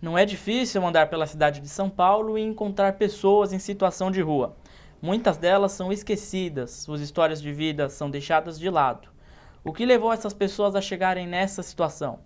Não é difícil andar pela cidade de São Paulo e encontrar pessoas em situação de rua. Muitas delas são esquecidas, suas histórias de vida são deixadas de lado. O que levou essas pessoas a chegarem nessa situação?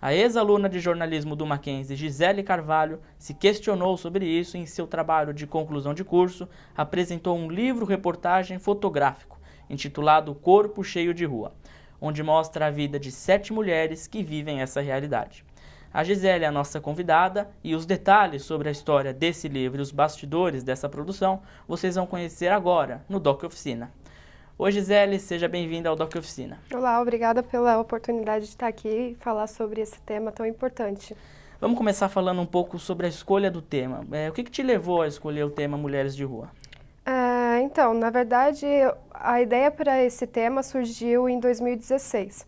A ex-aluna de jornalismo do Mackenzie, Gisele Carvalho, se questionou sobre isso em seu trabalho de conclusão de curso, apresentou um livro-reportagem fotográfico, intitulado Corpo Cheio de Rua, onde mostra a vida de 7 mulheres que vivem essa realidade. A Gisele é a nossa convidada e os detalhes sobre a história desse livro e os bastidores dessa produção vocês vão conhecer agora no Doc Oficina. Oi Gisele, seja bem-vinda ao Doc Oficina. Olá, obrigada pela oportunidade de estar aqui e falar sobre esse tema tão importante. Vamos começar falando um pouco sobre a escolha do tema. O que te levou a escolher o tema Mulheres de Rua? Então, na verdade, a ideia para esse tema surgiu em 2016.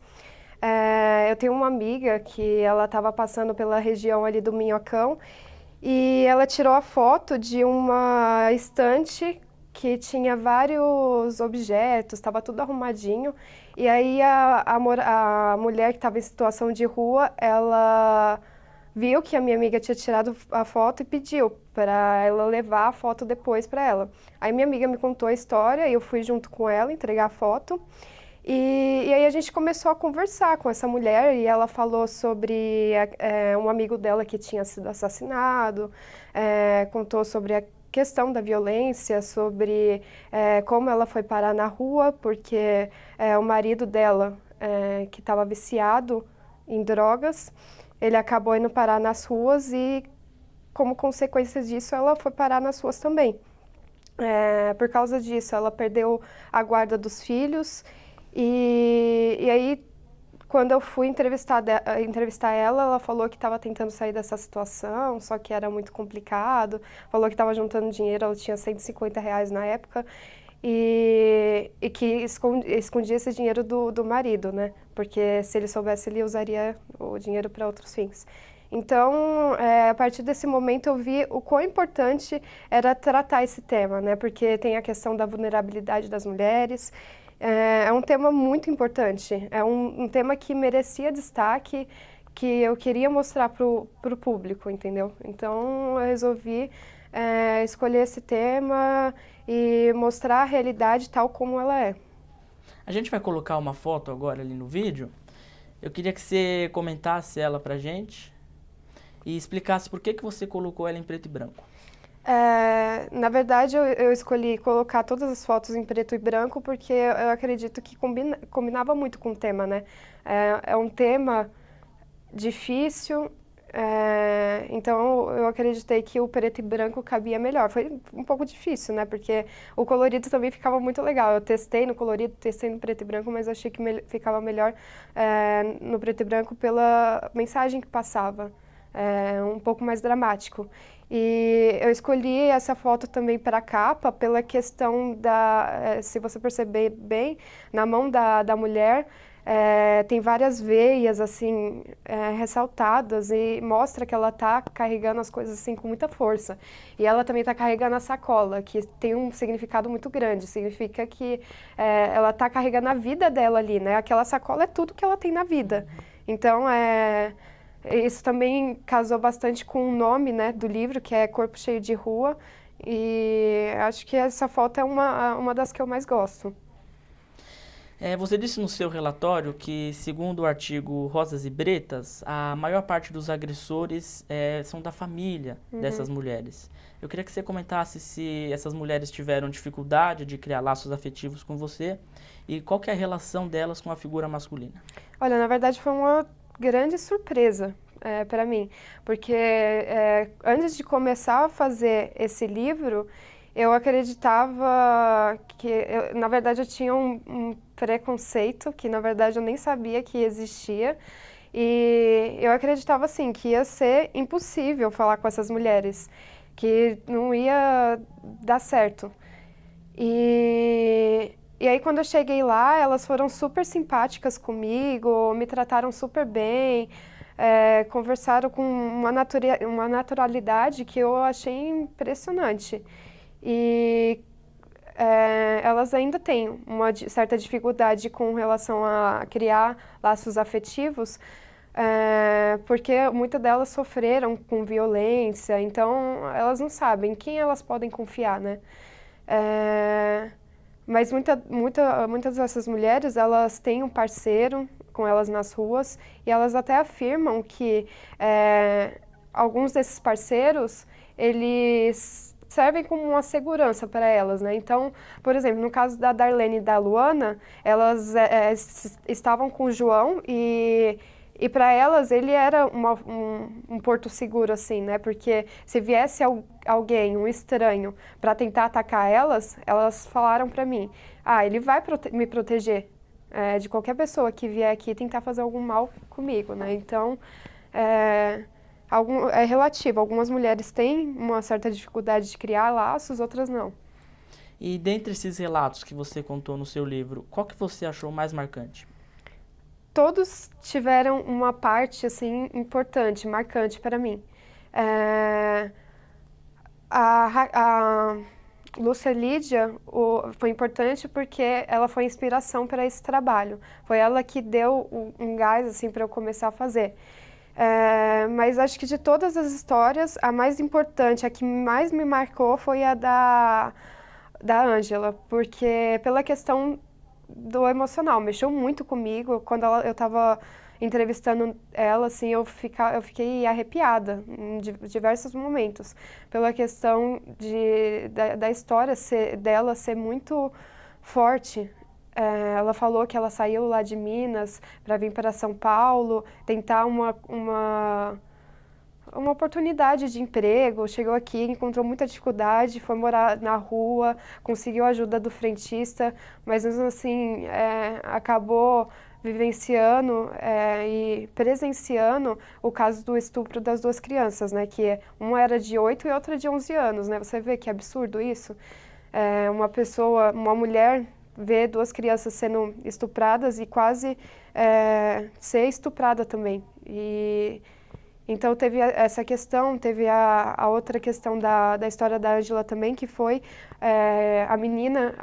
Eu tenho uma amiga que ela estava passando pela região ali do Minhocão e ela tirou a foto de uma estante que tinha vários objetos, estava tudo arrumadinho. E aí a mulher que estava em situação de rua, ela viu que a minha amiga tinha tirado a foto e pediu para ela levar a foto depois para ela. Aí minha amiga me contou a história e eu fui junto com ela entregar a foto. E aí a gente começou a conversar com essa mulher e ela falou sobre um amigo dela que tinha sido assassinado, contou sobre a questão da violência, sobre como ela foi parar na rua, porque o marido dela, que estava viciado em drogas, ele acabou indo parar nas ruas e, como consequência disso, ela foi parar nas ruas também. Por causa disso, ela perdeu a guarda dos filhos. E aí, quando eu fui entrevistar ela, ela falou que estava tentando sair dessa situação, só que era muito complicado. Falou que estava juntando dinheiro, ela tinha R$ 150 na época, e que escondia esse dinheiro do marido, né? Porque se ele soubesse, ele usaria o dinheiro para outros fins. Então, a partir desse momento, eu vi o quão importante era tratar esse tema, né? Porque tem a questão da vulnerabilidade das mulheres. É um tema muito importante, é um tema que merecia destaque, que eu queria mostrar para o público, entendeu? Então eu resolvi escolher esse tema e mostrar a realidade tal como ela é. A gente vai colocar uma foto agora ali no vídeo. Eu queria que você comentasse ela pra gente e explicasse por que você colocou ela em preto e branco. Na verdade, eu escolhi colocar todas as fotos em preto e branco porque eu acredito que combinava muito com o tema, né? É um tema difícil, então eu acreditei que o preto e branco cabia melhor. Foi um pouco difícil, né? Porque o colorido também ficava muito legal. Eu testei no colorido, testei no preto e branco, mas achei que ficava melhor no preto e branco pela mensagem que passava. Um pouco mais dramático. E eu escolhi essa foto também para a capa pela questão se você perceber bem, na mão da mulher tem várias veias assim ressaltadas e mostra que ela está carregando as coisas assim com muita força. E ela também está carregando a sacola, que tem um significado muito grande. Significa que ela está carregando a vida dela ali, né? Aquela sacola é tudo que ela tem na vida. Então, isso também casou bastante com o nome, né, do livro, que é Corpo Cheio de Rua, e acho que essa foto é uma das que eu mais gosto. Você disse no seu relatório que, segundo o artigo Rosas e Bretas, a maior parte dos agressores são da família dessas mulheres. Eu queria que você comentasse se essas mulheres tiveram dificuldade de criar laços afetivos com você e qual que é a relação delas com a figura masculina. Olha, na verdade foi uma grande surpresa para mim, porque antes de começar a fazer esse livro, eu acreditava que, na verdade, eu tinha um preconceito, que na verdade eu nem sabia que existia, e eu acreditava assim, que ia ser impossível falar com essas mulheres, que não ia dar certo. E aí, quando eu cheguei lá, elas foram super simpáticas comigo, me trataram super bem, conversaram com uma naturalidade que eu achei impressionante. E elas ainda têm uma certa dificuldade com relação a criar laços afetivos, porque muitas delas sofreram com violência, então elas não sabem quem elas podem confiar, né? Mas muitas dessas mulheres, elas têm um parceiro com elas nas ruas e elas até afirmam que alguns desses parceiros, eles servem como uma segurança para elas, né? Então, por exemplo, no caso da Darlene e da Luana, elas estavam com o João e para elas ele era um porto seguro, assim, né? Porque se viesse alguém, um estranho, para tentar atacar elas falaram para mim, ele vai me proteger de qualquer pessoa que vier aqui tentar fazer algum mal comigo, né? Então, é relativo. Algumas mulheres têm uma certa dificuldade de criar laços, outras não. E dentre esses relatos que você contou no seu livro, qual que você achou mais marcante? Todos tiveram uma parte, assim, importante, marcante para mim. A Lúcia Lídia foi importante porque ela foi inspiração para esse trabalho. Foi ela que deu um gás, assim, para eu começar a fazer. Mas acho que de todas as histórias, a mais importante, a que mais me marcou foi a da Ângela, porque pela questão do emocional, mexeu muito comigo. Quando eu estava entrevistando ela, assim, eu fiquei arrepiada em diversos momentos, pela questão da história dela ser muito forte. Ela falou que ela saiu lá de Minas para vir para São Paulo, tentar uma oportunidade de emprego, chegou aqui, encontrou muita dificuldade, foi morar na rua, conseguiu a ajuda do frentista, mas mesmo assim acabou vivenciando e presenciando o caso do estupro das duas crianças, né? Que uma era de 8 e outra de 11 anos, né? Você vê que absurdo isso? Uma mulher ver duas crianças sendo estupradas e quase ser estuprada também. Então teve essa questão, teve a outra questão da história da Ângela também, que foi a menina,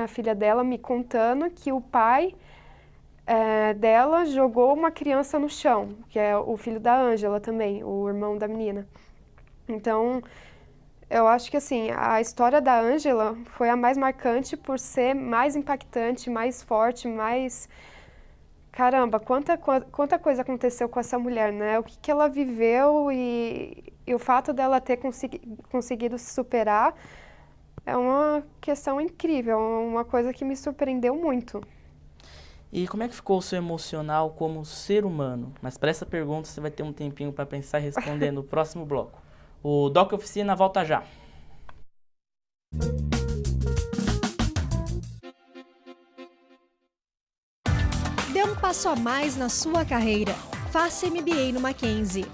a filha dela, me contando que o pai dela jogou uma criança no chão, que é o filho da Ângela também, o irmão da menina. Então, eu acho que assim, a história da Ângela foi a mais marcante por ser mais impactante, mais forte, mais... Caramba, quanta coisa aconteceu com essa mulher, né? O que ela viveu e o fato dela ter conseguido se superar é uma questão incrível, uma coisa que me surpreendeu muito. E como é que ficou o seu emocional como ser humano? Mas para essa pergunta você vai ter um tempinho para pensar e responder no próximo bloco. O Doc Oficina volta já. Dê um passo a mais na sua carreira. Faça MBA no Mackenzie.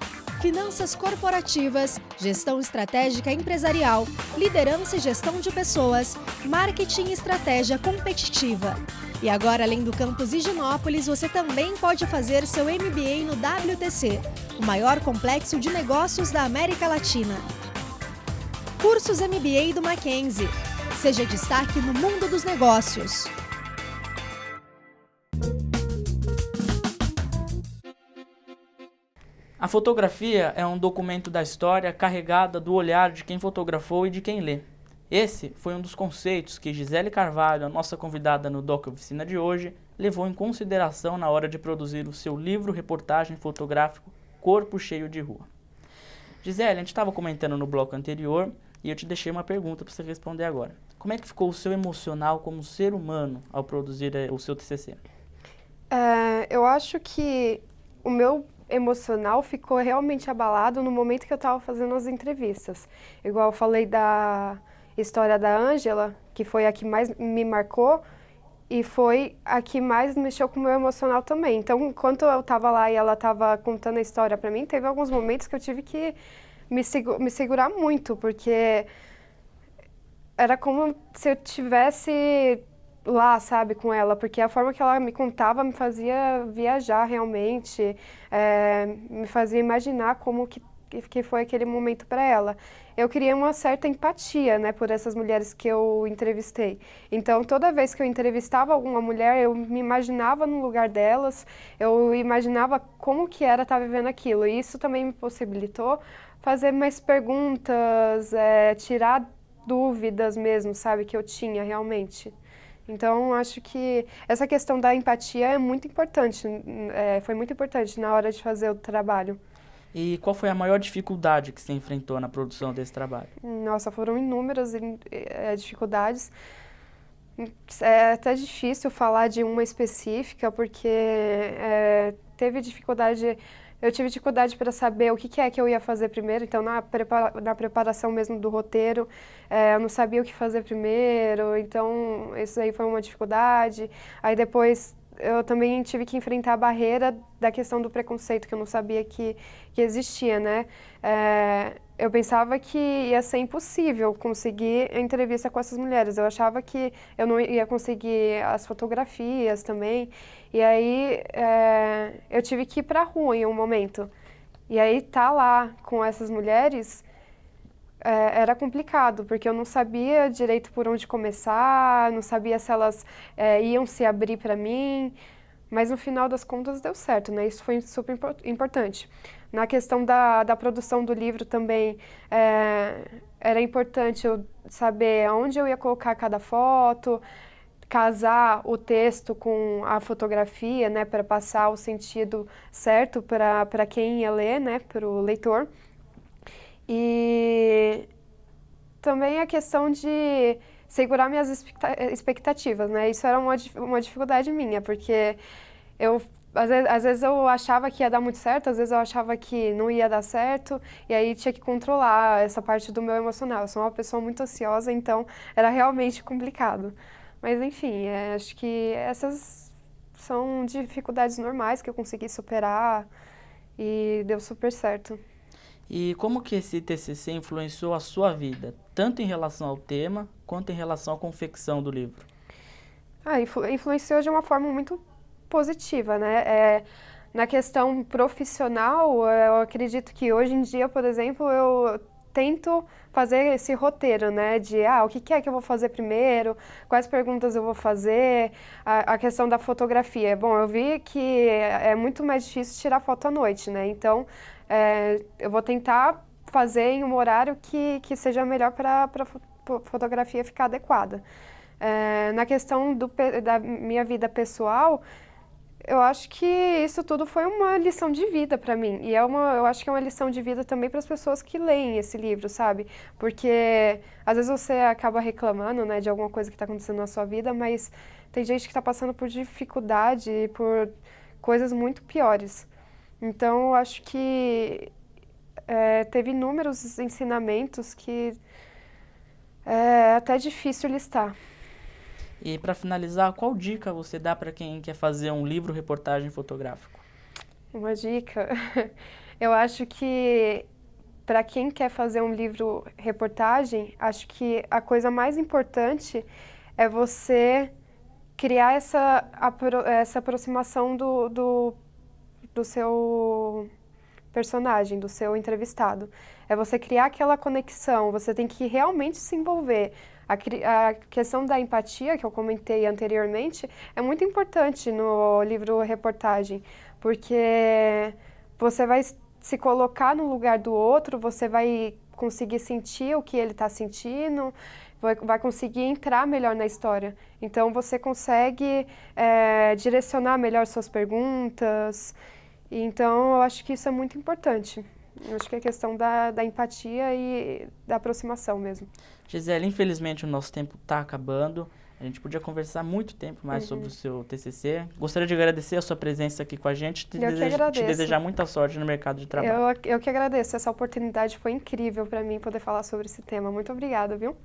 Finanças corporativas, gestão estratégica empresarial, liderança e gestão de pessoas, marketing e estratégia competitiva. E agora, além do campus Higienópolis, você também pode fazer seu MBA no WTC, o maior complexo de negócios da América Latina. Cursos MBA do Mackenzie. Seja destaque no mundo dos negócios. A fotografia é um documento da história carregada do olhar de quem fotografou e de quem lê. Esse foi um dos conceitos que Gisele Carvalho, a nossa convidada no Doc Oficina de hoje, levou em consideração na hora de produzir o seu livro-reportagem fotográfico Corpo Cheio de Rua. Gisele, a gente estava comentando no bloco anterior e eu te deixei uma pergunta para você responder agora. Como é que ficou o seu emocional como ser humano ao produzir o seu TCC? Eu acho que o meu emocional ficou realmente abalado no momento que eu estava fazendo as entrevistas. Igual eu falei da história da Ângela, que foi a que mais me marcou e foi a que mais mexeu com o meu emocional também. Então, enquanto eu estava lá e ela estava contando a história para mim, teve alguns momentos que eu tive que me segurar muito, porque era como se eu tivesse lá, sabe, com ela, porque a forma que ela me contava me fazia viajar realmente, me fazia imaginar como que foi aquele momento para ela. Eu queria uma certa empatia, né, por essas mulheres que eu entrevistei. Então, toda vez que eu entrevistava alguma mulher, eu me imaginava no lugar delas, eu imaginava como que era estar vivendo aquilo. E isso também me possibilitou fazer mais perguntas, tirar dúvidas mesmo, sabe, que eu tinha realmente. Então, acho que essa questão da empatia é muito importante, foi muito importante na hora de fazer o trabalho. E qual foi a maior dificuldade que você enfrentou na produção desse trabalho? Nossa, foram inúmeras dificuldades. É até difícil falar de uma específica, porque teve dificuldade. Eu tive dificuldade para saber o que é que eu ia fazer primeiro, então na preparação mesmo do roteiro, eu não sabia o que fazer primeiro, então isso aí foi uma dificuldade. Aí depois eu também tive que enfrentar a barreira da questão do preconceito, que eu não sabia que existia, né? Eu pensava que ia ser impossível conseguir a entrevista com essas mulheres. Eu achava que eu não ia conseguir as fotografias também. E aí eu tive que ir para a rua em um momento. E aí tá lá com essas mulheres era complicado, porque eu não sabia direito por onde começar, não sabia se elas iam se abrir para mim. Mas no final das contas deu certo, né? Isso foi super importante. Na questão da produção do livro também, era importante eu saber onde eu ia colocar cada foto, casar o texto com a fotografia, né? Para passar o sentido certo para quem ia ler, né? Para o leitor. E também a questão de segurar minhas expectativas, né? Isso era uma dificuldade minha, porque às vezes eu achava que ia dar muito certo, às vezes eu achava que não ia dar certo, e aí tinha que controlar essa parte do meu emocional. Eu sou uma pessoa muito ansiosa, então era realmente complicado. Mas enfim, acho que essas são dificuldades normais que eu consegui superar e deu super certo. E como que esse TCC influenciou a sua vida, tanto em relação ao tema, quanto em relação à confecção do livro? Influenciou de uma forma muito positiva, né? Na questão profissional, eu acredito que hoje em dia, por exemplo, eu tento fazer esse roteiro, né? De, o que é que eu vou fazer primeiro, quais perguntas eu vou fazer, a questão da fotografia. Bom, eu vi que é muito mais difícil tirar foto à noite, né? Então, eu vou tentar fazer em um horário que seja melhor para a fotografia ficar adequada. Na questão da minha vida pessoal, eu acho que isso tudo foi uma lição de vida para mim. E eu acho que é uma lição de vida também para as pessoas que leem esse livro, sabe? Porque às vezes você acaba reclamando, né, de alguma coisa que está acontecendo na sua vida, mas tem gente que está passando por dificuldade, por coisas muito piores. Então, eu acho que teve inúmeros ensinamentos que é até difícil listar. E para finalizar, qual dica você dá para quem quer fazer um livro-reportagem fotográfico? Uma dica? Eu acho que para quem quer fazer um livro-reportagem, acho que a coisa mais importante é você criar essa aproximação do seu personagem, do seu entrevistado. É você criar aquela conexão, você tem que realmente se envolver. A questão da empatia, que eu comentei anteriormente, é muito importante no livro-reportagem, porque você vai se colocar no lugar do outro, você vai conseguir sentir o que ele está sentindo, vai conseguir entrar melhor na história. Então, você consegue direcionar melhor suas perguntas. Então, eu acho que isso é muito importante. Eu acho que é questão da empatia e da aproximação mesmo. Gisele, infelizmente o nosso tempo está acabando. A gente podia conversar muito tempo mais sobre o seu TCC. Gostaria de agradecer a sua presença aqui com a gente e te desejar muita sorte no mercado de trabalho. Eu que agradeço. Essa oportunidade foi incrível para mim poder falar sobre esse tema. Muito obrigada, viu?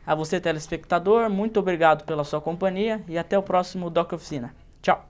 A você, telespectador, muito obrigado pela sua companhia e até o próximo Doc Oficina. Tchau!